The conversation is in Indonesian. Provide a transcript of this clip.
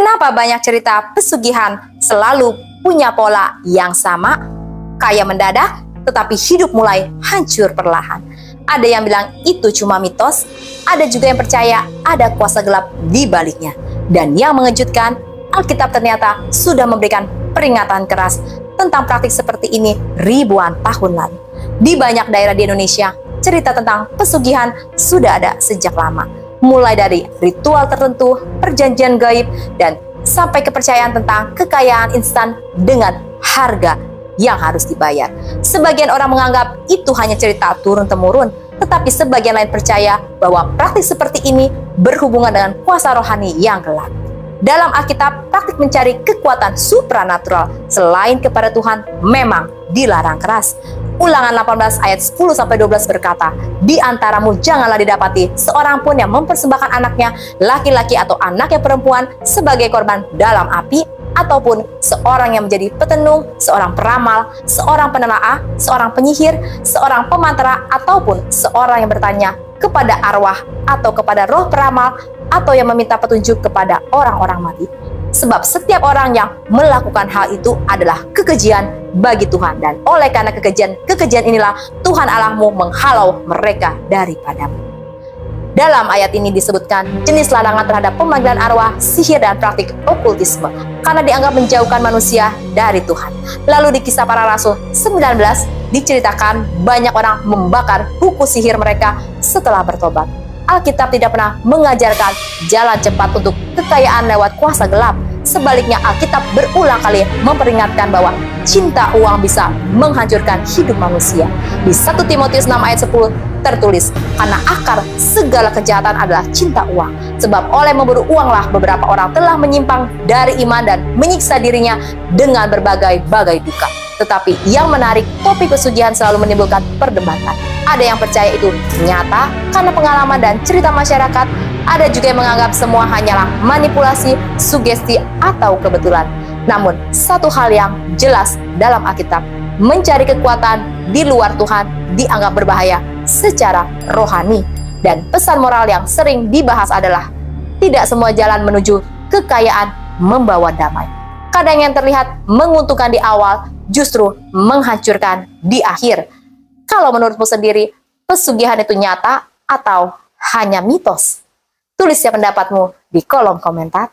Kenapa banyak cerita pesugihan selalu punya pola yang sama? Kaya mendadak, tetapi hidup mulai hancur perlahan. Ada yang bilang itu cuma mitos, ada juga yang percaya ada kuasa gelap di baliknya. Dan yang mengejutkan, Alkitab ternyata sudah memberikan peringatan keras tentang praktik seperti ini ribuan tahun lalu. Di banyak daerah di Indonesia, cerita tentang pesugihan sudah ada sejak lama. Mulai dari ritual tertentu, perjanjian gaib, dan sampai kepercayaan tentang kekayaan instan dengan harga yang harus dibayar. Sebagian orang menganggap itu hanya cerita turun-temurun, tetapi sebagian lain percaya bahwa praktik seperti ini berhubungan dengan kuasa rohani yang gelap. Dalam Alkitab, praktik mencari kekuatan supranatural selain kepada Tuhan memang dilarang keras. Ulangan 18 ayat 10-12 berkata, "Di antaramu janganlah didapati seorang pun yang mempersembahkan anaknya laki-laki atau anaknya perempuan sebagai korban dalam api, ataupun seorang yang menjadi petenung, seorang peramal, seorang penelaah, seorang penyihir, seorang pemantara, ataupun seorang yang bertanya kepada arwah atau kepada roh peramal, atau yang meminta petunjuk kepada orang-orang mati. Sebab setiap orang yang melakukan hal itu adalah kekejian bagi Tuhan, dan oleh karena kekejian inilah Tuhan Allahmu menghalau mereka daripadamu." Dalam ayat ini disebutkan jenis larangan terhadap pemanggilan arwah, sihir, dan praktik okultisme karena dianggap menjauhkan manusia dari Tuhan. Lalu di Kisah Para Rasul 19 diceritakan banyak orang membakar buku sihir mereka setelah bertobat. Alkitab tidak pernah mengajarkan jalan cepat untuk kekayaan lewat kuasa gelap. Sebaliknya, Alkitab berulang kali memperingatkan bahwa cinta uang bisa menghancurkan hidup manusia. Di 1 Timotius 6 ayat 10 tertulis, "Karena akar segala kejahatan adalah cinta uang. Sebab oleh memburu uanglah beberapa orang telah menyimpang dari iman dan menyiksa dirinya dengan berbagai-bagai duka." Tetapi yang menarik, topik pesugihan selalu menimbulkan perdebatan. Ada yang percaya itu nyata karena pengalaman dan cerita masyarakat. Ada juga yang menganggap semua hanyalah manipulasi, sugesti, atau kebetulan. Namun, satu hal yang jelas dalam Alkitab, mencari kekuatan di luar Tuhan dianggap berbahaya secara rohani. Dan pesan moral yang sering dibahas adalah, tidak semua jalan menuju kekayaan membawa damai. Kadang yang terlihat menguntungkan di awal justru menghancurkan di akhir. Kalau menurutmu sendiri, pesugihan itu nyata atau hanya mitos? Tulis ya pendapatmu di kolom komentar.